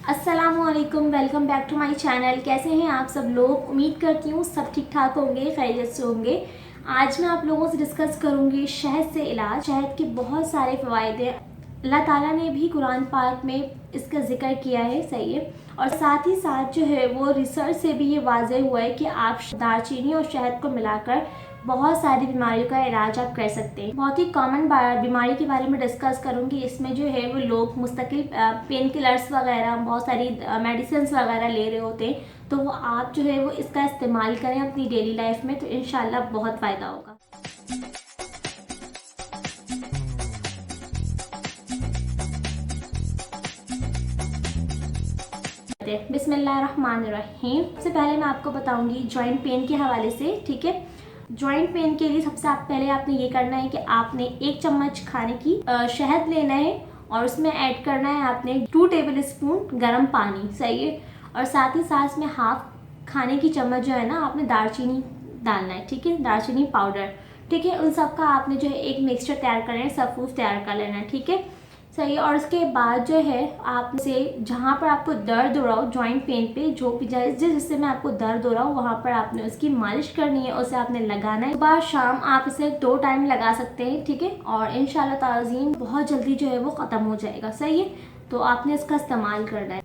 अस्सलामुअलैकुम, welcome back to my channel. कैसे हैं आप सब लोग? उम्मीद करती हूँ सब ठीक ठाक होंगे, खैरियत से होंगे। आज मैं आप लोगों से डिस्कस करूँगी शहद से इलाज। शहद के बहुत सारे फ़वाइद हैं। अल्लाह ताला ने भी कुरान पाक में इसका जिक्र किया है, सही है। और साथ ही साथ जो है वो रिसर्च से भी ये वाज़ेह हुआ है कि आप दालचीनी और शहद को मिलाकर बहुत सारी बीमारियों का इलाज आप कर सकते हैं। बहुत ही कॉमन बीमारी के बारे में डिस्कस करूंगी। इसमें जो है वो लोग मुस्तकिल पेन किलर्स वगैरह, बहुत सारी मेडिसिन वगैरह ले रहे होते हैं, तो वो आप जो है वो इसका इस्तेमाल करें अपनी डेली लाइफ में, तो इंशाल्लाह बहुत फ़ायदा होगा। बिस्मिल्लाहिर्रहमानिर्रहीम। सबसे पहले मैं आपको बताऊंगी जॉइंट पेन के हवाले से, ठीक है। जॉइंट पेन के लिए सबसे पहले आपने ये करना है कि आपने 1 चम्मच खाने की शहद लेना है और उसमें ऐड करना है आपने 2 टेबल स्पून गर्म पानी, सही है। और साथ ही साथ में हाफ खाने की चम्मच जो है ना, आपने दालचीनी डालना है, ठीक है, दालचीनी पाउडर, ठीक है। उन सब का आपने जो है एक मिक्सचर तैयार करना है, सफूफ तैयार कर लेना है, ठीक है, सही। और उसके बाद जो है आपसे जहाँ पर आपको दर्द हो रहा हो जॉइंट पेन पे, जो भी जिस हिस्से में आपको दर्द हो रहा हो वहाँ पर आपने उसकी मालिश करनी है, उसे आपने लगाना है। सुबह शाम आप इसे 2 टाइम लगा सकते हैं, ठीक है। और इंशाल्लाह ताज़ीम बहुत जल्दी जो है वो ख़त्म हो जाएगा, सही है। तो आपने इसका इस्तेमाल करना है।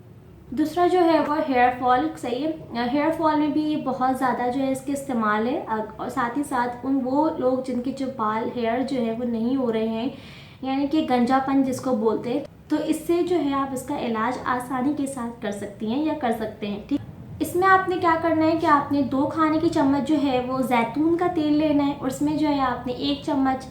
दूसरा जो है वो हेयर फॉल, सही है। हेयर फॉल में भी बहुत ज़्यादा जो है इसके इस्तेमाल है। और साथ ही साथ वो लोग जिनके जो बाल हेयर जो है वो नहीं हो रहे हैं, यानी कि गंजापन जिसको बोलते हैं, तो इससे जो है आप इसका इलाज आसानी के साथ कर सकती हैं या कर सकते हैं, ठीक। इसमें आपने क्या करना है कि आपने 2 खाने की चम्मच जो है वो जैतून का तेल लेना है और उसमें जो है आपने 1 चम्मच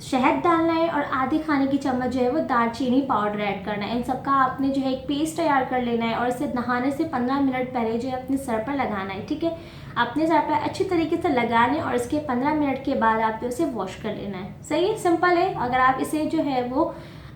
शहद डालना है और आधे खाने की चम्मच जो है वो दालचीनी पाउडर ऐड करना है। इन सबका आपने जो है एक पेस्ट तैयार कर लेना है और इसे नहाने से 15 मिनट पहले जो है अपने सर पर लगाना है, ठीक है। अपने सर पर अच्छी तरीके से लगाने और इसके 15 मिनट के बाद आपको उसे वॉश कर लेना है, सही है, सिंपल है। अगर आप इसे जो है वो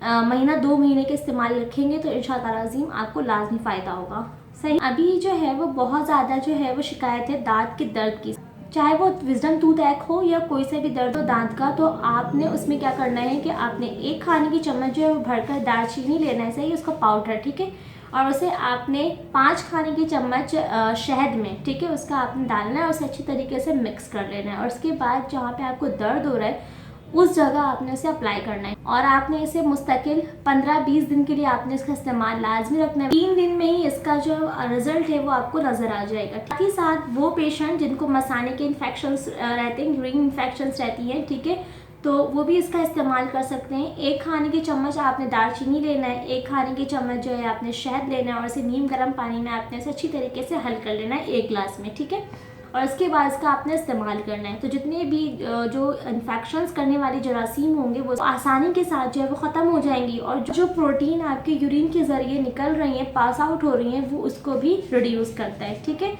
महीना 2 महीने के इस्तेमाल रखेंगे तो इंशाअल्लाह अज़ीम आपको लाजमी फ़ायदा होगा, सही। अभी जो है वो बहुत ज़्यादा जो है वो शिकायत है दांत के दर्द की, चाहे वो विजडम टूथ एक हो या कोई से भी दर्द हो दांत का, तो आपने उसमें क्या करना है कि आपने 1 खाने की चम्मच जो है वो भरकर दालचीनी लेना है, सही, उसका पाउडर, ठीक है। और उसे आपने 5 खाने की चम्मच शहद में, ठीक है, उसका आपने डालना है और उसे अच्छी तरीके से मिक्स कर लेना है। और उसके बाद जहाँ पे आपको दर्द हो रहा है उस जगह आपने उसे अप्लाई करना है और आपने इसे मुस्तकिल 15-20 दिन के लिए आपने इसका इस्तेमाल लाजमी रखना है। 3 दिन में ही इसका जो रिजल्ट है वो आपको नजर आ जाएगा। साथ ही साथ वो पेशेंट जिनको मसाने के इन्फेक्शंस रहते हैं, यूरिन इन्फेक्शंस रहती हैं, ठीक है, तो वो भी इसका इस्तेमाल कर सकते हैं। 1 खाने की चम्मच आपने दालचीनी लेना है, 1 खाने की चम्मच जो है आपने शहद लेना है और इसे नीम गर्म पानी में आपने इसे अच्छी तरीके से हल कर लेना है 1 गिलास में, ठीक है। और उसके बाद इसका आपने इस्तेमाल करना है। तो जितने भी जो इन्फेक्शंस करने वाली जरासीम होंगे वो आसानी के साथ जो है वो ख़त्म हो जाएंगी और जो प्रोटीन आपके यूरिन के ज़रिए निकल रही हैं, पास आउट हो रही हैं, वो उसको भी रिड्यूस करता है, ठीक है।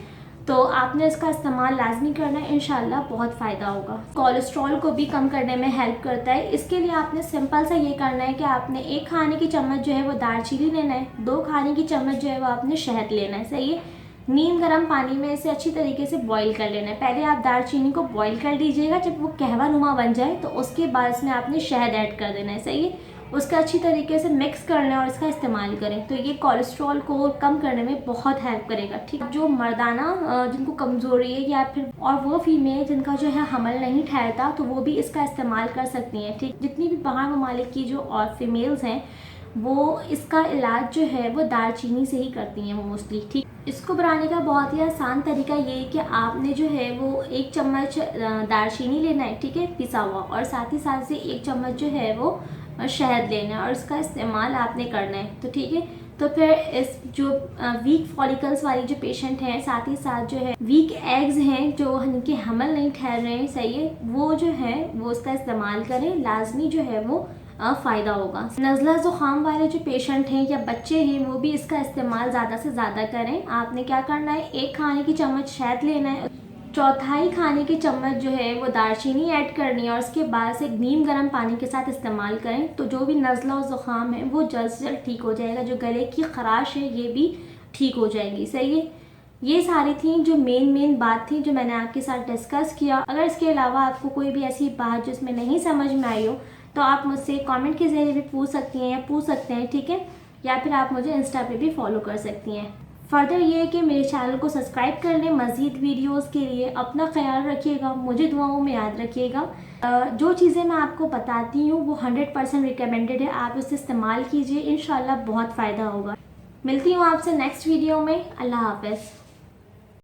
तो आपने इसका इस्तेमाल लाजमी करना है, इंशाल्लाह बहुत फ़ायदा होगा। कोलेस्ट्रॉल को भी कम करने में हेल्प करता है। इसके लिए आपने सिंपल सा ये करना है कि आपने 1 खाने की चम्मच जो है वो दालचीनी लेना है, 2 खाने की चम्मच जो है वो आपने शहद लेना है, सही है। नीम गर्म पानी में इसे अच्छी तरीके से बॉईल कर लेना है। पहले आप दालचीनी को बॉईल कर लीजिएगा, जब वो कहवा नुमा बन जाए तो उसके बाद इसमें आपने शहद ऐड कर देना है, सही है। उसका अच्छी तरीके से मिक्स करना है और इसका इस्तेमाल करें, तो ये कोलेस्ट्रॉल को कम करने में बहुत हेल्प करेगा, ठीक। जो मर्दाना जिनको कमज़ोरी है या फिर और वो फीमेल जिनका जो है हमल नहीं ठहरता, तो वो भी इसका इस्तेमाल कर सकती हैं, ठीक। जितनी भी बाहर ममालिक की जो और फीमेल्स हैं वो इसका इलाज जो है वो दालचीनी से ही करती हैं मोस्टली, ठीक। इसको बनाने का बहुत ही आसान तरीका ये है कि आपने जो है वो 1 चम्मच दालचीनी लेना है, ठीक है, पिसा हुआ, और साथ ही साथ से 1 चम्मच जो है वो शहद लेना है और इसका इस्तेमाल आपने करना है, तो ठीक है। तो फिर इस जो वीक फॉलिकल्स वाली जो पेशेंट हैं, साथ ही साथ जो है वीक एग्स हैं, जो उनके हमल नहीं ठहर रहे हैं, सही है, वो जो है वो इसका इस्तेमाल करें, लाजमी जो है वो फ़ायदा होगा। नज़ला ज़ुकाम वाले जो पेशेंट हैं या बच्चे हैं वो भी इसका इस्तेमाल ज़्यादा से ज़्यादा करें। आपने क्या करना है, 1 खाने की चम्मच शहद लेना है, 1/4 खाने की चम्मच जो है वो दालचीनी ऐड करनी है और उसके बाद से नीम गर्म पानी के साथ इस्तेमाल करें, तो जो भी नज़ला और ज़ुकाम है वो जल्द से जल्द ठीक हो जाएगा। जो गले की खराश है ये भी ठीक हो जाएगी, सही है। ये सारी थी जो मेन बात थी जो मैंने आपके साथ डिस्कस किया। अगर इसके अलावा आपको कोई भी ऐसी बात जिसमें नहीं समझ में आई हो तो आप मुझसे कमेंट के ज़रिए भी पूछ सकती हैं या पूछ सकते हैं, ठीक है। या फिर आप मुझे इंस्टा पे भी फॉलो कर सकती हैं। फर्दर ये है कि मेरे चैनल को सब्सक्राइब कर लें मज़ीद वीडियोस के लिए। अपना ख्याल रखिएगा, मुझे दुआओं में याद रखिएगा। जो चीज़ें मैं आपको बताती हूँ वो 100% रिकमेंडेड है, आप उसे इस्तेमाल कीजिए, इंशाल्लाह बहुत फ़ायदा होगा। मिलती हूँ आपसे नेक्स्ट वीडियो में। अल्लाह हाफ़िज़।